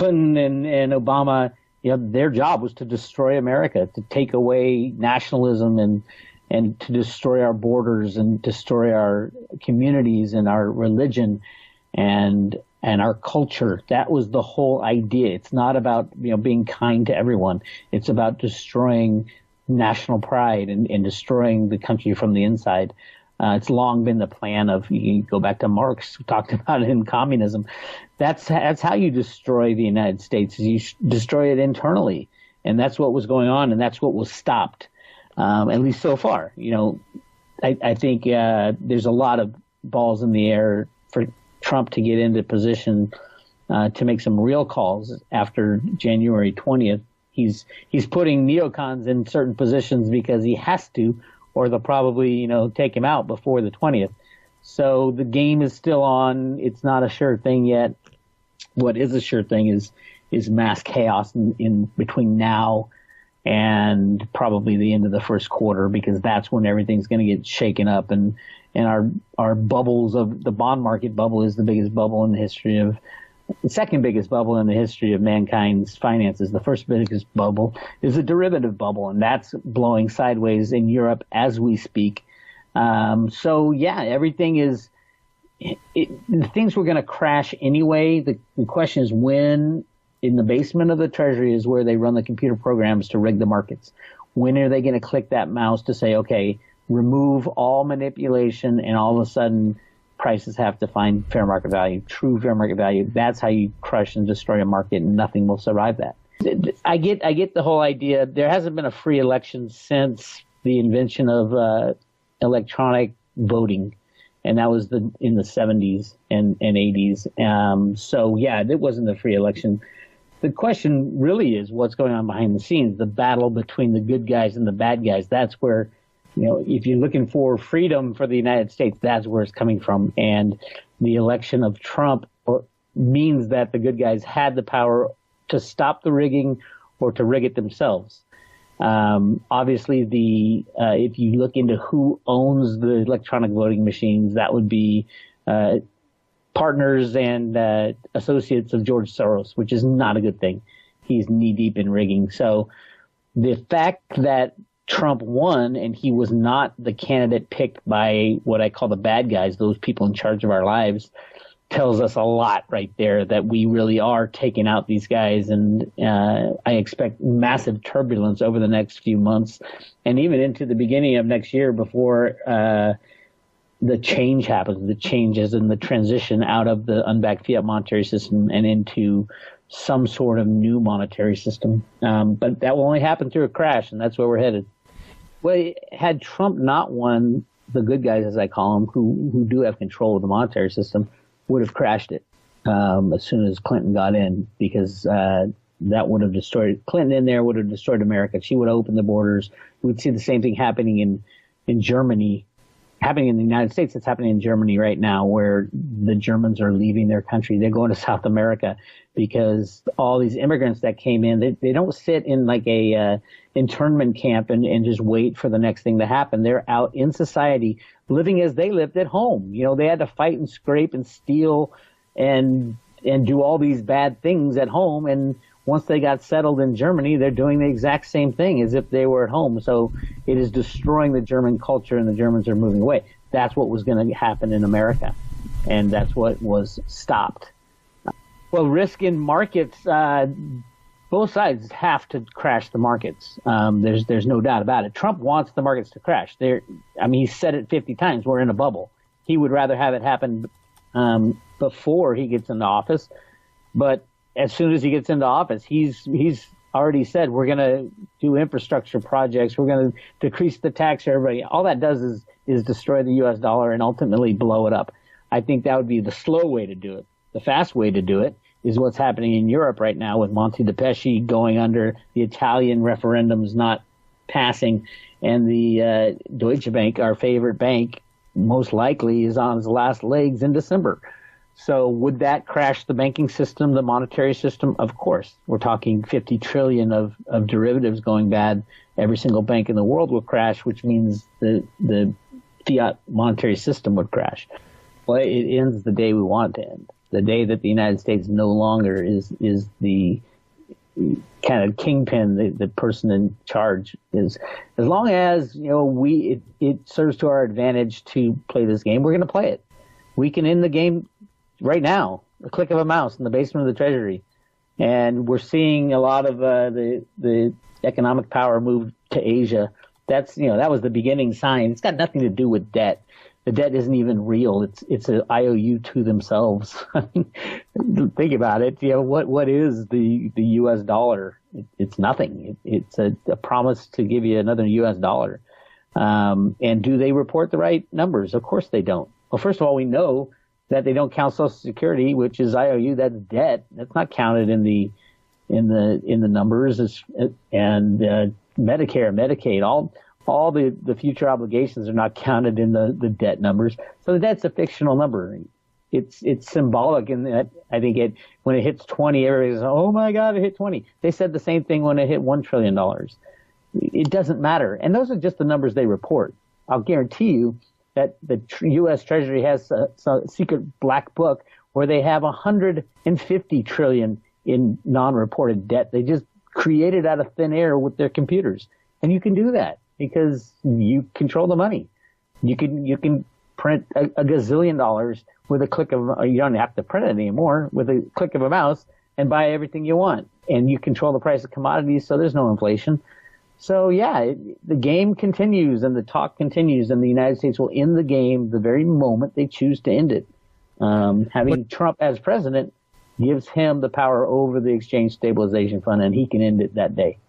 Clinton and Obama, their job was to destroy America, to take away nationalism and to destroy our borders and destroy our communities and our religion and our culture. That was the whole idea. It's not about, being kind to everyone. It's about destroying national pride and destroying the country from the inside. It's long been the plan of, you go back to Marx, who talked about it in communism. That's how you destroy the United States, is you destroy it internally. And that's what was going on, and that's what was stopped, at least so far. I think there's a lot of balls in the air for Trump to get into position to make some real calls after January 20th. He's putting neocons in certain positions because he has to, or they'll probably, take him out before the 20th. So the game is still on. It's not a sure thing yet. What is a sure thing is mass chaos in between now and probably the end of the first quarter, because that's when everything's going to get shaken up. And our bubbles of the bond market bubble is the biggest bubble in the history of the second biggest bubble in the history of mankind's finances. The first biggest bubble is a derivative bubble, and that's blowing sideways in Europe as we speak. So yeah, everything is, things were going to crash anyway. The question is when. In the basement of the Treasury is where they run the computer programs to rig the markets. When are they going to click that mouse to say, okay, remove all manipulation, and all of a sudden prices have to find fair market value, true fair market value? That's how you crush and destroy a market, and nothing will survive that. I get the whole idea. There hasn't been a free election since the invention of electronic voting, and that was in the 70s and 80s. So yeah, it wasn't a free election. The question really is what's going on behind the scenes, the battle between the good guys and the bad guys. That's where, if you're looking for freedom for the United States, that's where it's coming from. And the election of Trump means that the good guys had the power to stop the rigging or to rig it themselves. Obviously, if you look into who owns the electronic voting machines, that would be partners and associates of George Soros, which is not a good thing. He's knee-deep in rigging. So the fact that Trump won and he was not the candidate picked by what I call the bad guys, those people in charge of our lives, tells us a lot right there, that we really are taking out these guys. And I expect massive turbulence over the next few months and even into the beginning of next year before the change happens, the changes and the transition out of the unbacked fiat monetary system and into some sort of new monetary system. But that will only happen through a crash, and that's where we're headed. Well, had Trump not won, the good guys, as I call them, who do have control of the monetary system, would have crashed it as soon as Clinton got in, because that would have destroyed, Clinton in there would have destroyed America. She would have opened the borders. We'd see the same thing happening in Germany, happening in the United States. It's happening in Germany right now, where the Germans are leaving their country. They're going to South America because all these immigrants that came in, they don't sit in like a internment camp and just wait for the next thing to happen. They're out in society living as they lived at home. They had to fight and scrape and steal and do all these bad things at home. And once they got settled in Germany, they're doing the exact same thing as if they were at home. So it is destroying the German culture, and the Germans are moving away. That's what was going to happen in America, and that's what was stopped. Well, risk in markets, both sides have to crash the markets. There's no doubt about it. Trump wants the markets to crash. He's said it 50 times. We're in a bubble. He would rather have it happen before he gets into office, but as soon as he gets into office, he's already said we're going to do infrastructure projects. We're going to decrease the tax for everybody. All that does is destroy the U.S. dollar and ultimately blow it up. I think that would be the slow way to do it. The fast way to do it is what's happening in Europe right now with Monte de Pesci going under, the Italian referendums not passing, and the Deutsche Bank, our favorite bank, most likely is on its last legs in December. So would that crash the banking system, the monetary system? Of course. We're talking 50 trillion of derivatives going bad. Every single bank in the world will crash, which means the fiat monetary system would crash. Well, it ends the day we want it to end. the day that the United States no longer is the kind of kingpin, the person in charge, is as long as it serves to our advantage to play this game, we're going to play it. We can end the game right now, a click of a mouse in the basement of the Treasury, and we're seeing a lot of the economic power move to Asia. That's that was the beginning sign. It's got nothing to do with debt. The debt isn't even real. It's an IOU to themselves. Think about it. What is the U.S. dollar? It's nothing. It's a promise to give you another U.S. dollar. And do they report the right numbers? Of course they don't. Well, first of all, we know that they don't count Social Security, which is IOU. That's debt. That's not counted in the numbers. And Medicare, Medicaid, all the future obligations are not counted in the debt numbers. So the debt's a fictional number. It's symbolic in that I think when it hits 20, everybody says, oh my God, it hit 20. They said the same thing when it hit $1 trillion. It doesn't matter. And those are just the numbers they report. I'll guarantee you that the U.S. Treasury has a secret black book where they have 150 trillion in non-reported debt. They just created out of thin air with their computers. And you can do that because you control the money. You can print a gazillion dollars with a click of, you don't have to print it anymore, with a click of a mouse and buy everything you want. And you control the price of commodities, so there's no inflation. So yeah, the game continues and the talk continues, and the United States will end the game the very moment they choose to end it. Having Trump as president gives him the power over the Exchange Stabilization Fund, and he can end it that day.